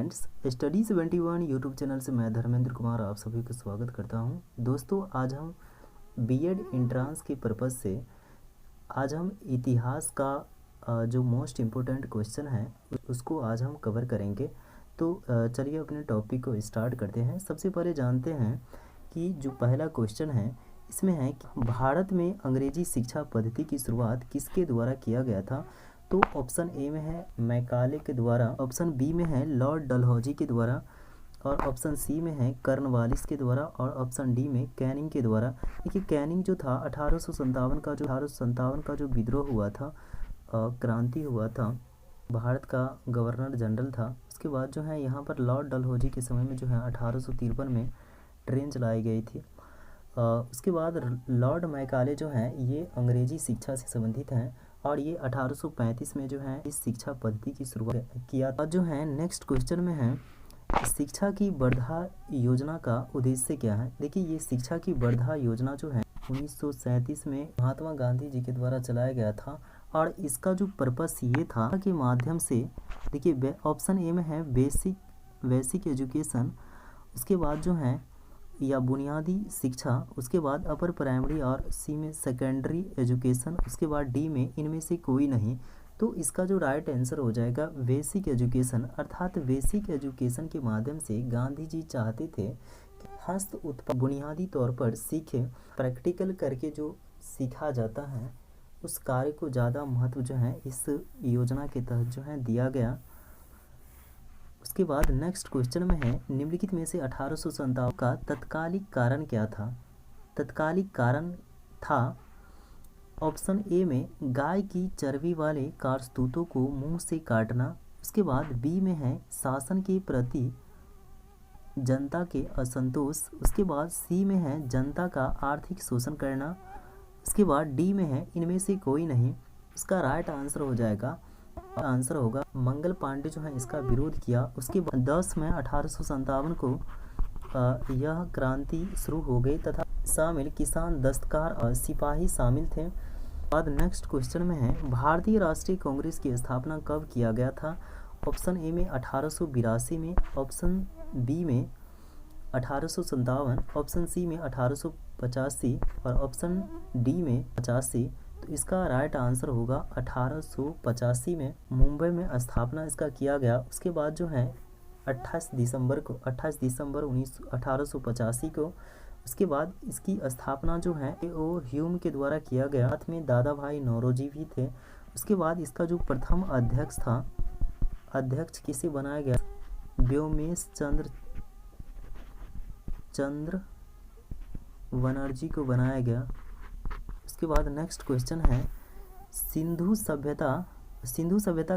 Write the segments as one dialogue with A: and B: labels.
A: Friends, study 71 YouTube channel से मैं धर्मेंद्र कुमार आप सभी को स्वागत करता हूं। दोस्तों, आज हम बीएड एंट्रांस के पर्पज़ से आज हम इतिहास का जो मोस्ट इम्पोर्टेंट क्वेश्चन है उसको आज हम कवर करेंगे। तो चलिए अपने टॉपिक को स्टार्ट करते हैं। सबसे पहले जानते हैं कि जो पहला क्वेश्चन है इसमें है कि भारत में अंग्रेजी शिक्षा पद्धति की शुरुआत किसके द्वारा किया गया था। तो ऑप्शन ए में है मैकाले के द्वारा, ऑप्शन बी में है लॉर्ड डलहौजी के द्वारा, और ऑप्शन सी में है कर्नवालिस के द्वारा, और ऑप्शन डी में कैनिंग के द्वारा। देखिए, कैनिंग जो था 1857 का जो विद्रोह हुआ था, क्रांति हुआ था, भारत का गवर्नर जनरल था। उसके बाद जो है यहाँ पर लॉर्ड डलहौजी के समय में जो है 1853 में ट्रेन चलाई गई थी। उसके बाद लॉर्ड मैकाले जो हैं ये अंग्रेजी शिक्षा से संबंधित हैं और ये 1835 में जो है इस शिक्षा पद्धति की शुरुआत किया था। जो है नेक्स्ट क्वेश्चन में है शिक्षा की वर्धा योजना का उद्देश्य क्या है। देखिए, ये शिक्षा की वर्धा योजना जो है 1937 में महात्मा गांधी जी के द्वारा चलाया गया था और इसका जो पर्पस ये था के माध्यम से, देखिए ऑप्शन ए में है बेसिक एजुकेशन, उसके बाद जो है या बुनियादी शिक्षा, उसके बाद अपर प्राइमरी और सी में सेकेंडरी एजुकेशन, उसके बाद डी में इनमें से कोई नहीं। तो इसका जो राइट आंसर हो जाएगा बेसिक एजुकेशन। अर्थात बेसिक एजुकेशन के माध्यम से गांधी जी चाहते थे कि हस्त उत्पाद बुनियादी तौर पर सीखे, प्रैक्टिकल करके जो सीखा जाता है उस कार्य को ज़्यादा महत्व जो है इस योजना के तहत जो है दिया गया। उसके बाद नेक्स्ट क्वेश्चन में है निम्नलिखित में से 1857 का तत्कालिक कारण क्या था। तत्कालिक कारण था ऑप्शन ए में गाय की चर्बी वाले कारतूतों को मुंह से काटना, उसके बाद बी में है शासन के प्रति जनता के असंतोष, उसके बाद सी में है जनता का आर्थिक शोषण करना, उसके बाद डी में है इनमें से कोई नहीं। इसका राइट आंसर हो जाएगा, आंसर होगा मंगल पांडे जो है इसका विरोध किया। उसके बाद 10 मई 1857 को यह क्रांति शुरू हो गई तथा शामिल किसान, दस्तकार और सिपाही शामिल थे। बाद नेक्स्ट क्वेश्चन में है भारतीय राष्ट्रीय कांग्रेस की स्थापना कब किया गया था। ऑप्शन ए में 1882 में, ऑप्शन बी में 1857, ऑप्शन सी में 1885 और ऑप्शन डी में 85। तो इसका राइट आंसर होगा 1885 में मुंबई में स्थापना इसका किया गया। उसके बाद जो है 28 दिसंबर 1885 को उसके बाद इसकी स्थापना जो है वो ह्यूम के द्वारा किया गया। साथ में दादा भाई नौरोजी भी थे। उसके बाद इसका जो प्रथम अध्यक्ष था, अध्यक्ष किसे बनाया गया, व्योमेश चंद्र बनर्जी को बनाया गया। उसके बाद नेक्स्ट क्वेश्चन है सिंधु सभ्यता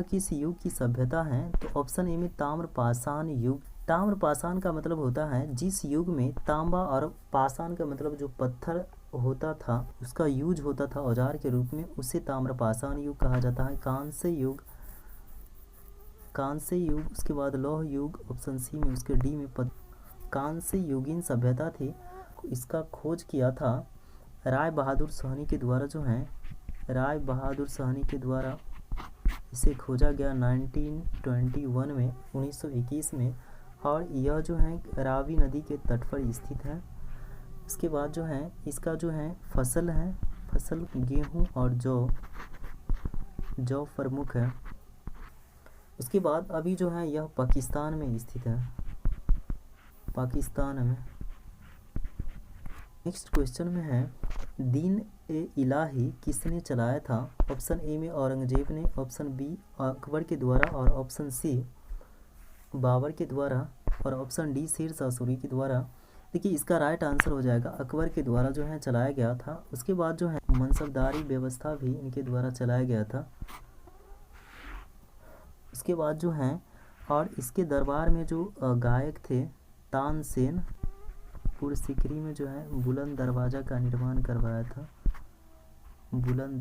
A: किस युग की सभ्यता है। तो ऑप्शन ए में ताम्रपाषाण युग। ताम्रपाषाण का मतलब होता है जिस युग में तांबा और पाषाण का मतलब जो पत्थर होता था उसका यूज होता था औजार के रूप में, उसे ताम्रपाषाण युग कहा जाता है। कांस्य युग, उसके बाद लौह युग, ऑप्शन सी में, उसके डी में कांस्य युगीन सभ्यता थी। इसका खोज किया था राय बहादुर साहनी के द्वारा जो है, राय बहादुर साहनी के द्वारा इसे खोजा गया 1921 में, 1921 में, और यह जो है रावी नदी के तट पर स्थित है। उसके बाद जो है इसका जो है फसल गेहूं और जौ प्रमुख है। उसके बाद अभी जो है यह पाकिस्तान में स्थित है, पाकिस्तान में। नेक्स्ट क्वेश्चन में है दीन ए इलाही किसने चलाया था। ऑप्शन ए में औरंगजेब ने, ऑप्शन बी अकबर के द्वारा, और ऑप्शन सी बाबर के द्वारा, और ऑप्शन डी शेरशाह सूरी के द्वारा। देखिए, इसका राइट आंसर हो जाएगा अकबर के द्वारा जो है चलाया गया था। उसके बाद जो है मनसबदारी व्यवस्था भी इनके द्वारा चलाया गया था। उसके बाद जो है और इसके दरबार में जो गायक थे तानसेन, पुरसिकरी में जो है बुलंद दरवाज़ा का निर्माण करवाया था, बुलंद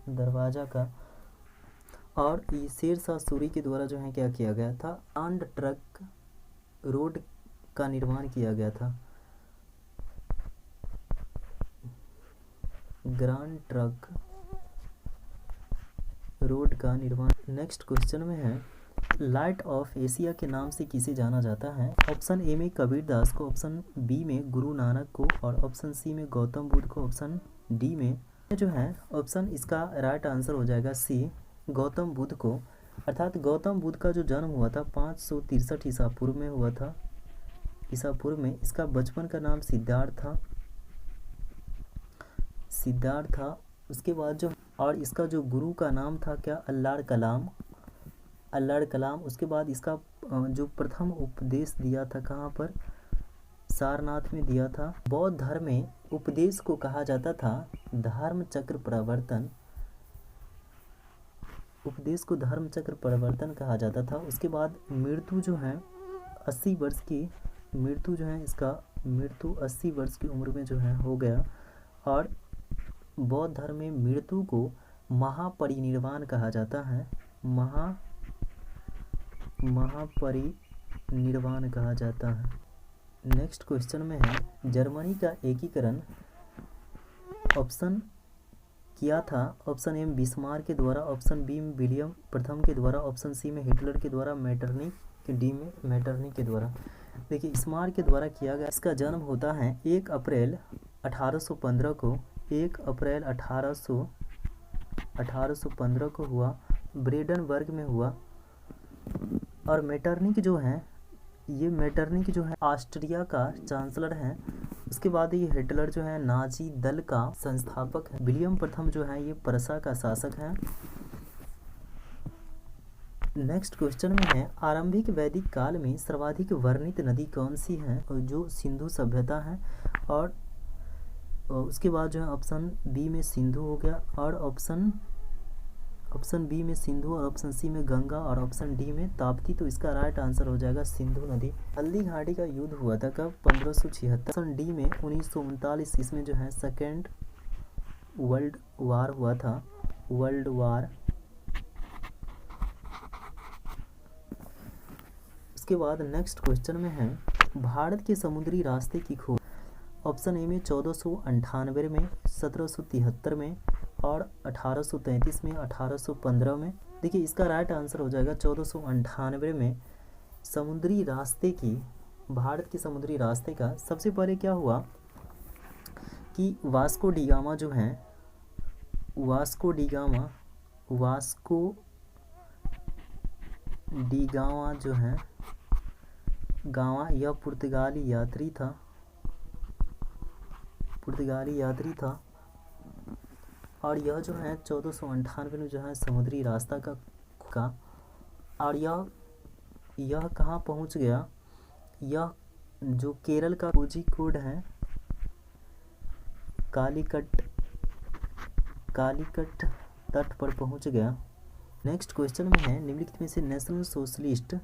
A: दरवाज़ा का। और ये शेरशाह सूरी के द्वारा जो है क्या किया गया था, ग्रांड ट्रंक रोड का निर्माण किया गया था, ग्रांड ट्रंक रोड का निर्माण नेक्स्ट क्वेश्चन में है लाइट ऑफ एशिया के नाम से किसे जाना जाता है। ऑप्शन ए में कबीरदास को, ऑप्शन बी में गुरु नानक को और ऑप्शन सी में गौतम बुद्ध को, ऑप्शन डी में जो है ऑप्शन इसका राइट आंसर हो जाएगा सी, गौतम बुद्ध को। अर्थात गौतम बुद्ध का जो जन्म हुआ था 563 ईसा पूर्व में हुआ था, ईसा पूर्व में। इसका बचपन का नाम सिद्धार्थ था। उसके बाद जो और इसका जो गुरु का नाम था क्या, अल्लाह कलाम। उसके बाद इसका जो प्रथम उपदेश दिया था कहाँ पर, सारनाथ में दिया था। बौद्ध धर्म में उपदेश को कहा जाता था धर्म चक्र प्रवर्तन, उपदेश को धर्म चक्र प्रवर्तन कहा जाता था। उसके बाद मृत्यु जो है 80 वर्ष की, मृत्यु जो है इसका मृत्यु 80 वर्ष की उम्र में जो है हो गया। और बौद्ध धर्म में मृत्यु को महापरिनिर्वाण कहा जाता है, महापरिनिर्वाण कहा जाता है। नेक्स्ट क्वेश्चन में है जर्मनी का एकीकरण ऑप्शन किया था। ऑप्शन ए में बिस्मार्क के द्वारा, ऑप्शन बी में विलियम प्रथम के द्वारा, ऑप्शन सी में हिटलर के द्वारा, डी में मेटरनिख के द्वारा। देखिए बिस्मार्क के द्वारा किया गया। इसका जन्म होता है 1 अप्रैल 1815 को, 1 अप्रैल 1815 को हुआ, ब्रेडनबर्ग में हुआ। और मेटरनिख जो है ऑस्ट्रिया का चांसलर है। उसके बाद ये हिटलर जो है नाजी दल का संस्थापक है। विलियम प्रथम जो है ये प्रशा का शासक है। नेक्स्ट क्वेश्चन में है आरंभिक वैदिक काल में सर्वाधिक वर्णित नदी कौन सी है, जो सिंधु सभ्यता है। और उसके बाद जो है ऑप्शन बी में सिंधु हो गया, और ऑप्शन बी में सिंधु, और ऑप्शन सी में गंगा, और ऑप्शन डी में ताप्ती। तो इसका राइट आंसर हो जाएगा सिंधु नदी। हल्दी घाटी का युद्ध हुआ था कब, 1576। ऑप्शन डी में 1939 इसमें जो है सेकेंड वर्ल्ड वार हुआ था, वर्ल्ड वार। उसके बाद नेक्स्ट क्वेश्चन में है भारत के समुद्री रास्ते की खोज। ऑप्शन ए में 1498 में, 1773 में, और 1833 में, 1815 में। देखिए इसका राइट आंसर हो जाएगा 1498 में। समुद्री रास्ते की, भारत के समुद्री रास्ते का सबसे पहले क्या हुआ कि वास्को डी गामा जो है, वास्को डी गामा जो है गामा, यह पुर्तगाली यात्री था। और यह जो है 1498 में जो है समुद्री रास्ता का और यह कहाँ पहुँच गया, यह जो केरल का कोझिकोड है, कालीकट तट पर पहुँच गया। नेक्स्ट क्वेश्चन में है निम्नलिखित में से नेशनल सोशलिस्ट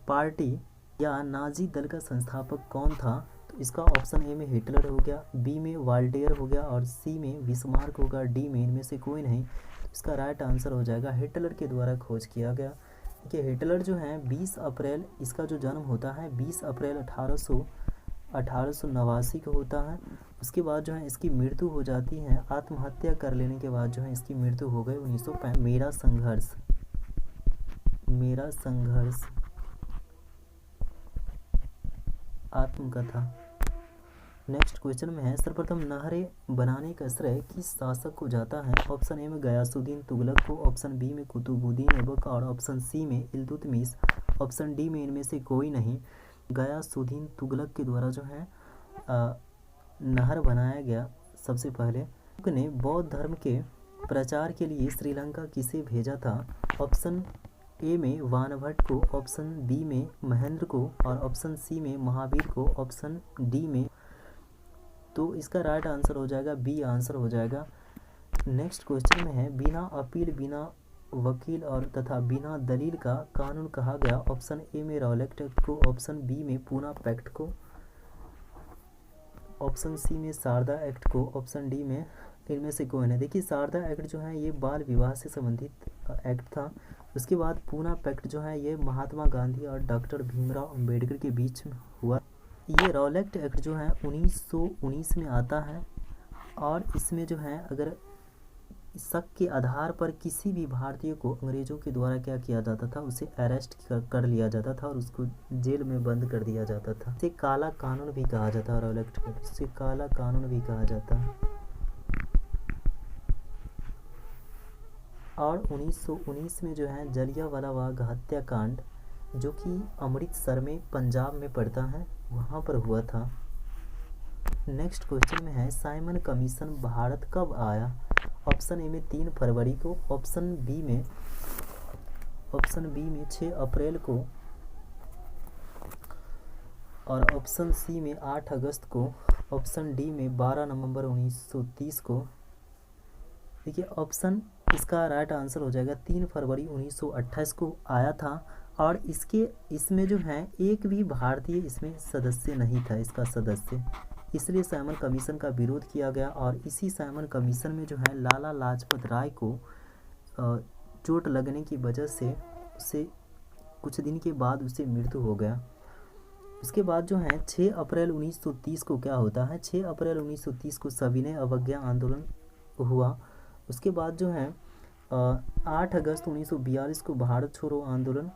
A: पार्टी या नाजी दल का संस्थापक कौन था। तो इसका ऑप्शन ए में हिटलर हो गया, बी में वाल्टेयर हो गया, और सी में बिस्मार्क होगा, डी में इनमें से कोई नहीं। तो इसका राइट आंसर हो जाएगा हिटलर के द्वारा खोज किया गया। देखिए हिटलर जो है 20 अप्रैल, इसका जो जन्म होता है 20 अप्रैल 1889 को होता है। उसके बाद जो है इसकी मृत्यु हो जाती है, आत्महत्या कर लेने के बाद जो है इसकी मृत्यु हो गई 1905। मेरा संघर्ष आत्मकथा। नेक्स्ट क्वेश्चन में है सर्वप्रथम नहरें बनाने का श्रेय किस शासक को जाता है। ऑप्शन ए में गयासुद्दीन तुगलक को, ऑप्शन बी में कुतुबुद्दीन ऐबक, और ऑप्शन सी में इल्तुतमिश, ऑप्शन डी में इनमें से कोई नहीं। गयासुद्दीन तुगलक के द्वारा जो है नहर बनाया गया सबसे पहले। ने बौद्ध धर्म के प्रचार के लिए श्रीलंका किसे भेजा था। ऑप्शन ए में वानभट्ट को, ऑप्शन बी में महेंद्र को, और ऑप्शन सी में महावीर को, ऑप्शन डी में। तो इसका राइट आंसर हो जाएगा बी आंसर हो जाएगा। नेक्स्ट क्वेश्चन में है बिना अपील, बिना वकील और तथा बिना दलील का कानून कहा गया। ऑप्शन ए में रॉलेट एक्ट को, ऑप्शन बी में पूना पैक्ट को, ऑप्शन सी में शारदा एक्ट को, ऑप्शन डी में इनमें से कोई नहीं। देखिए शारदा एक्ट जो है ये बाल विवाह से संबंधित एक्ट था। उसके बाद पूना पैक्ट जो है ये महात्मा गांधी और डॉक्टर भीमराव अंबेडकर के बीच में हुआ। ये रॉलेट एक्ट जो है 1919 में आता है, और इसमें जो है अगर शक के आधार पर किसी भी भारतीय को अंग्रेज़ों के द्वारा क्या किया जाता था, उसे अरेस्ट कर लिया जाता था और उसको जेल में बंद कर दिया जाता था। इसे काला कानून भी कहा जाता है, और इसे काला कानून भी कहा जाता है। और 1919 में जो है जलियांवाला बाग हत्याकांड, जो कि अमृतसर में पंजाब में पड़ता है, वहाँ पर हुआ था। नेक्स्ट क्वेश्चन में है साइमन कमीशन भारत कब आया? ऑप्शन ए में 3 फरवरी को, ऑप्शन बी में 6 अप्रैल को, और ऑप्शन सी में 8 अगस्त को, ऑप्शन डी में 12 नवंबर 1930 को। देखिए ऑप्शन इसका राइट आंसर हो जाएगा 3 फरवरी 1928 को आया था। और इसमें जो है एक भी भारतीय इसमें सदस्य नहीं था, इसका सदस्य, इसलिए साइमन कमीशन का विरोध किया गया। और इसी साइमन कमीशन में जो है लाला लाजपत राय को चोट लगने की वजह से उसे कुछ दिन के बाद उसे मृत्यु हो गया। उसके बाद जो है 6 अप्रैल 1930 को क्या होता है, 6 अप्रैल 1930 को सविनय अवज्ञा आंदोलन हुआ। उसके बाद जो है 8 अगस्त 1942 को भारत छोड़ो आंदोलन,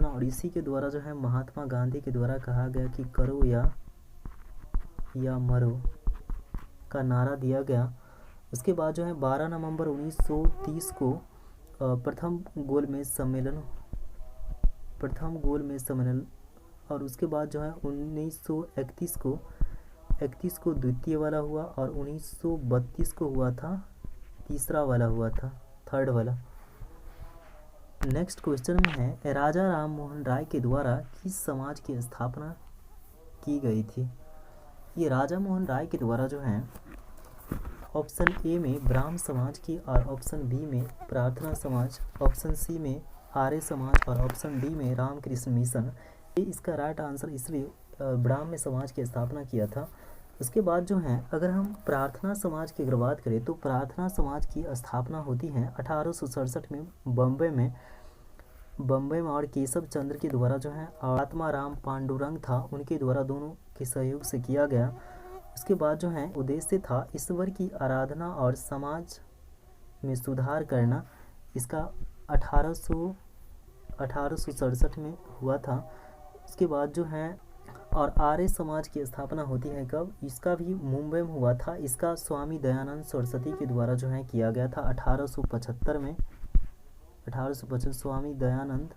A: और इसी के द्वारा जो है महात्मा गांधी के द्वारा कहा गया कि करो या मरो का नारा दिया गया। उसके बाद जो है 12 नवंबर 1930 को प्रथम गोलमेज सम्मेलन, और उसके बाद जो है 1931 को द्वितीय वाला हुआ, और 1932 को हुआ था तीसरा वाला, हुआ था थर्ड वाला। नेक्स्ट क्वेश्चन में है राजा राम मोहन राय के द्वारा किस समाज की स्थापना की गई थी? ये राजा मोहन राय के द्वारा जो है ऑप्शन ए में ब्राह्म समाज की, और ऑप्शन बी में प्रार्थना समाज, ऑप्शन सी में आर्य समाज, और ऑप्शन डी में रामकृष्ण मिशन। ये इसका राइट आंसर, इसलिए ब्राह्म समाज की स्थापना किया था। उसके बाद जो है अगर हम प्रार्थना समाज की अगर बात करें तो प्रार्थना समाज की स्थापना होती है 1867 में बम्बई में, और केशव चंद्र के द्वारा जो है आत्मा राम पांडुरंग था, उनके द्वारा दोनों के सहयोग से किया गया। उसके बाद जो है उद्देश्य था ईश्वर की आराधना और समाज में सुधार करना। इसका 1867 में हुआ था। उसके बाद जो है और आर्य समाज की स्थापना होती है कब? इसका भी मुंबई में हुआ था। इसका स्वामी दयानंद सरस्वती के द्वारा जो है किया गया था 1875 में। 1875 स्वामी दयानंद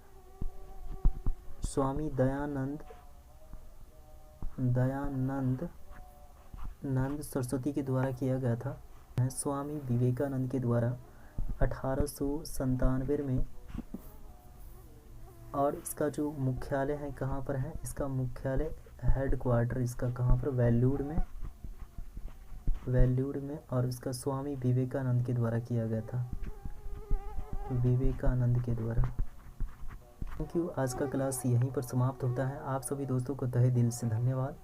A: सरस्वती के द्वारा किया गया था। स्वामी विवेकानंद के द्वारा 1897 में। और इसका जो मुख्यालय है कहाँ पर है? इसका मुख्यालय हेड क्वार्टर इसका कहाँ पर? वेल्लूर में। और इसका स्वामी विवेकानंद के द्वारा किया गया था, विवेकानंद के द्वारा। Thank you. आज का क्लास यहीं पर समाप्त होता है। आप सभी दोस्तों को तहे दिल से धन्यवाद।